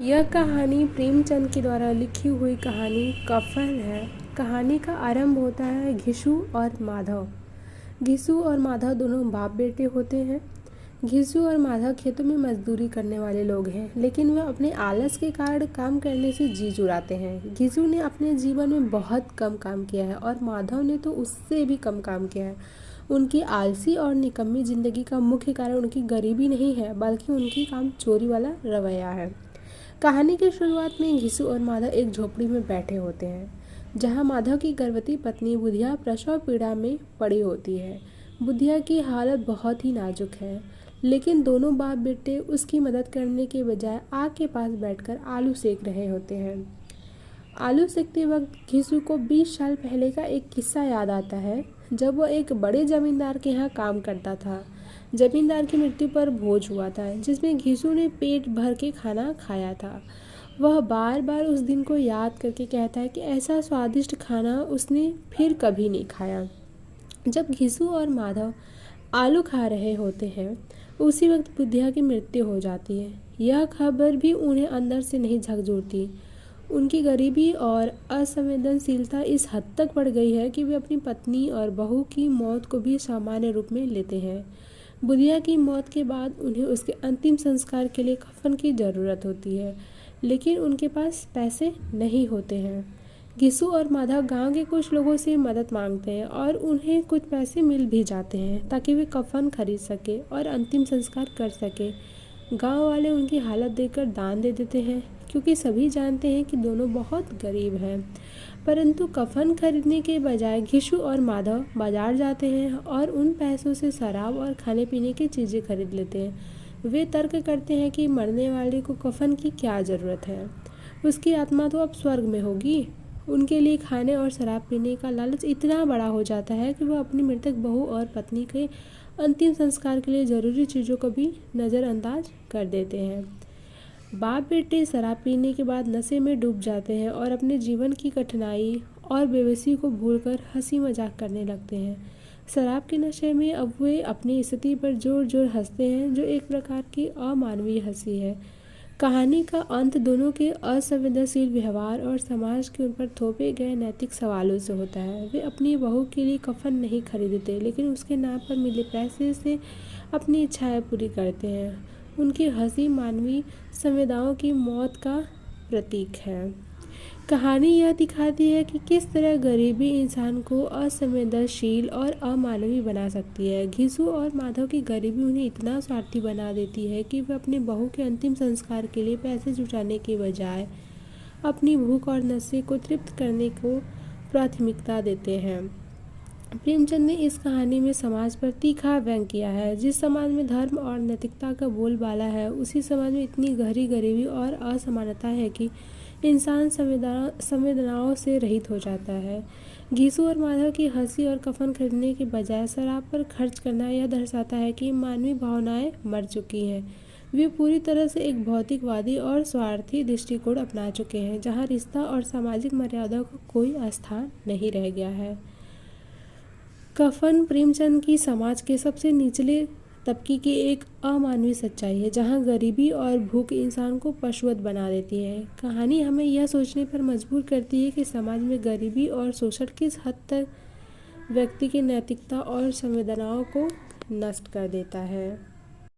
यह कहानी प्रेमचंद के द्वारा लिखी हुई कहानी कफन है। कहानी का आरंभ होता है घिसू और माधव। घिसू और माधव दोनों बाप बेटे होते हैं। घिसू और माधव खेतों में मजदूरी करने वाले लोग हैं, लेकिन वह अपने आलस के कारण काम करने से जी चुराते हैं। घिसू ने अपने जीवन में बहुत कम काम किया है और माधव ने तो उससे भी कम काम किया है। उनकी आलसी और निकम्मी जिंदगी का मुख्य कारण उनकी गरीबी नहीं है, बल्कि उनकी काम चोरी वाला रवैया है। कहानी की शुरुआत में घिसू और माधव एक झोपड़ी में बैठे होते हैं, जहां माधव की गर्भवती पत्नी बुधिया प्रसव पीड़ा में पड़ी होती है। बुधिया की हालत बहुत ही नाजुक है, लेकिन दोनों बाप बेटे उसकी मदद करने के बजाय आग के पास बैठकर आलू सेक रहे होते हैं। आलू सेकते वक्त घिसू को 20 साल पहले का एक किस्सा याद आता है, जब वह एक बड़े जमींदार के यहाँ काम करता था। जमींदार की मृत्यु पर भोज हुआ था, जिसमें घिसू ने पेट भर के खाना खाया था। वह बार बार उस दिन को याद करके कहता है कि ऐसा स्वादिष्ट खाना उसने फिर कभी नहीं खाया। जब घिसू और माधव आलू खा रहे होते हैं, उसी वक्त बुधिया की मृत्यु हो जाती है। यह खबर भी उन्हें अंदर से नहीं झकझोरती। उनकी गरीबी और असंवेदनशीलता इस हद तक बढ़ गई है कि वे अपनी पत्नी और बहू की मौत को भी सामान्य रूप में लेते हैं। बुधिया की मौत के बाद उन्हें उसके अंतिम संस्कार के लिए कफन की ज़रूरत होती है, लेकिन उनके पास पैसे नहीं होते हैं। घिसू और माधव गांव के कुछ लोगों से मदद मांगते हैं और उन्हें कुछ पैसे मिल भी जाते हैं, ताकि वे कफन खरीद सके और अंतिम संस्कार कर सके। गांव वाले उनकी हालत देखकर दान दे देते हैं, क्योंकि सभी जानते हैं कि दोनों बहुत गरीब हैं। परंतु कफन खरीदने के बजाय घिसू और माधव बाजार जाते हैं और उन पैसों से शराब और खाने पीने की चीज़ें खरीद लेते हैं। वे तर्क करते हैं कि मरने वाले को कफन की क्या ज़रूरत है, उसकी आत्मा तो अब स्वर्ग में होगी। उनके लिए खाने और शराब पीने का लालच इतना बड़ा हो जाता है कि वह अपनी मृतक बहू और पत्नी के अंतिम संस्कार के लिए ज़रूरी चीज़ों को भी नज़रअंदाज कर देते हैं। बाप बेटे शराब पीने के बाद नशे में डूब जाते हैं और अपने जीवन की कठिनाई और बेबसी को भूलकर हंसी मजाक करने लगते हैं। शराब के नशे में अब वे अपनी स्थिति पर जोर जोर हंसते हैं, जो एक प्रकार की अमानवीय हंसी है। कहानी का अंत दोनों के असंवेदनशील व्यवहार और समाज के उन पर थोपे गए नैतिक सवालों से होता है। वे अपनी बहू के लिए कफन नहीं खरीदते, लेकिन उसके नाम पर मिले पैसे से अपनी इच्छाएं पूरी करते हैं। उनकी हंसी मानवीय संवेदनाओं की मौत का प्रतीक है। कहानी यह दिखाती है कि किस तरह गरीबी इंसान को असंवेदनशील और अमानवीय बना सकती है। घिसू और माधव की गरीबी उन्हें इतना स्वार्थी बना देती है कि वे अपने बहू के अंतिम संस्कार के लिए पैसे जुटाने के बजाय अपनी भूख और नशे को तृप्त करने को प्राथमिकता देते हैं। प्रेमचंद ने इस कहानी में समाज पर तीखा व्यंग किया है। जिस समाज में धर्म और नैतिकता का बोलबाला है, उसी समाज में इतनी गहरी गरीबी और असमानता है कि इंसान संवेदनाओं से रहित हो जाता है। घिसू और माधव की हंसी और कफन खरीदने के बजाय शराब पर खर्च करना यह दर्शाता है कि मानवीय भावनाएं मर चुकी हैं। वे पूरी तरह से एक भौतिकवादी और स्वार्थी दृष्टिकोण अपना चुके हैं, जहाँ रिश्ता और सामाजिक मर्यादा का कोई स्थान नहीं रह गया है। कफन प्रेमचंद की समाज के सबसे निचले तबके की एक अमानवीय सच्चाई है, जहां गरीबी और भूख इंसान को पशुवत बना देती है। कहानी हमें यह सोचने पर मजबूर करती है कि समाज में गरीबी और शोषण किस हद तक व्यक्ति की नैतिकता और संवेदनाओं को नष्ट कर देता है।